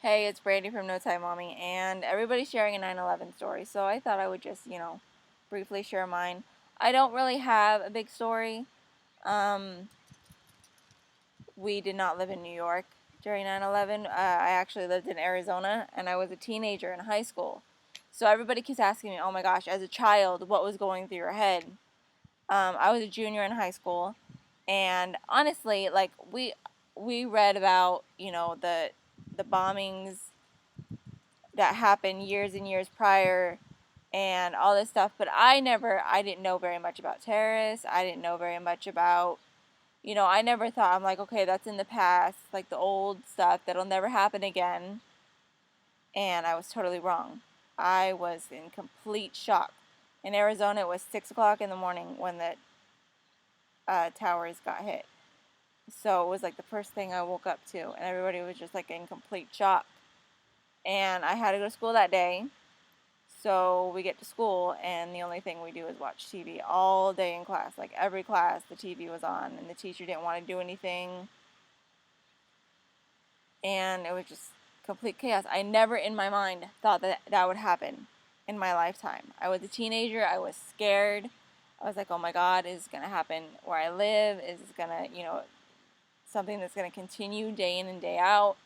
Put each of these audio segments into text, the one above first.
Hey, it's Brandy from No Time Mommy, and everybody's sharing a 9/11 story, so I thought I would just, briefly share mine. I don't really have a big story. Um, we did not live in New York during 9/11. I actually lived in Arizona, and I was a teenager in high school. So everybody keeps asking me, oh my gosh, as a child, what was going through your head? I was a junior in high school, and honestly, like we read about, the bombings that happened years and years prior and all this stuff, but I didn't know very much about terrorists. I didn't know very much about, I never thought, I'm like, okay, that's in the past, like the old stuff that'll never happen again. And I was totally wrong. I was in complete shock. In Arizona, it was 6 o'clock in the morning when the towers got hit. So it was like the first thing I woke up to, and everybody was just like in complete shock. And I had to go to school that day. So we get to school, and the only thing we do is watch TV all day in class. Like every class, the TV was on, and the teacher didn't want to do anything. And it was just complete chaos. I never in my mind thought that that would happen in my lifetime. I was a teenager. I was scared. I was like, oh my God, is this going to happen where I live? Is this going to, something that's going to continue day in and day out?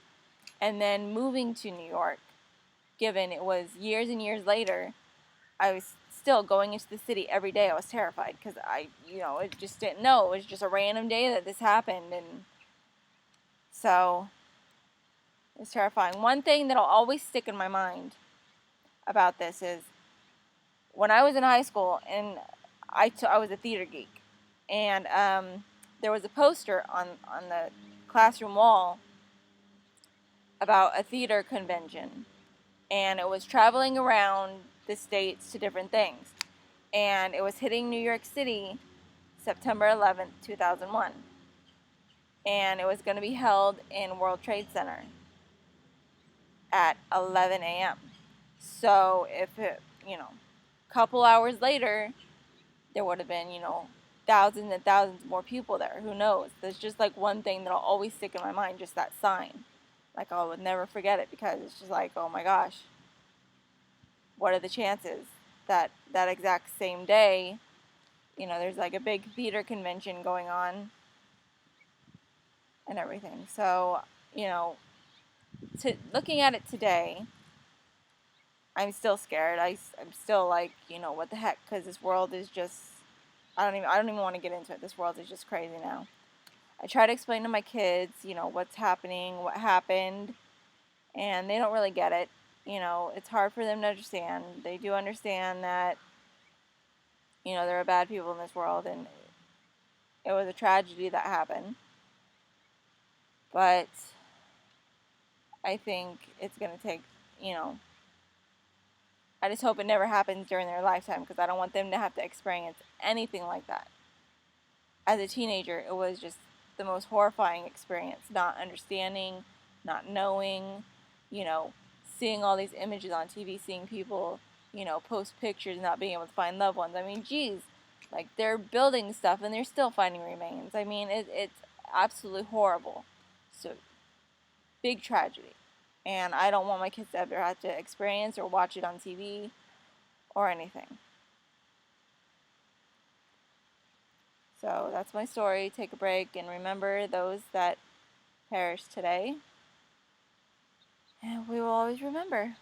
And then moving to New York, given it was years and years later, I was still going into the city every day. I was terrified because I just didn't know. It was just a random day that this happened. And so it was terrifying. One thing that'll always stick in my mind about this is when I was in high school, and I was a theater geek, and there was a poster on the classroom wall about a theater convention, and it was traveling around the states to different things, and it was hitting New York City September 11th, 2001, and it was going to be held in World Trade Center at 11 a.m. So if it, a couple hours later, there would have been, thousands and thousands more people there. Who knows? There's just like one thing that'll always stick in my mind, just that sign. Like I would never forget it because it's just like, oh my gosh, what are the chances that that exact same day, there's like a big theater convention going on and everything. So, looking at it today, I'm still scared. I'm still like, what the heck? Because this world is just, I don't even want to get into it. This world is just crazy now. I try to explain to my kids, what's happening, what happened, and they don't really get it. It's hard for them to understand. They do understand that, there are bad people in this world, and it was a tragedy that happened. But I think it's going to take, I just hope it never happens during their lifetime because I don't want them to have to experience anything like that. As a teenager, it was just the most horrifying experience, not understanding, not knowing, you know, seeing all these images on TV, seeing people, post pictures and not being able to find loved ones. I mean, geez, like they're building stuff and they're still finding remains. I mean, it's absolutely horrible. So, big tragedy. And I don't want my kids to ever have to experience or watch it on TV or anything. So that's my story. Take a break and remember those that perished today. And we will always remember.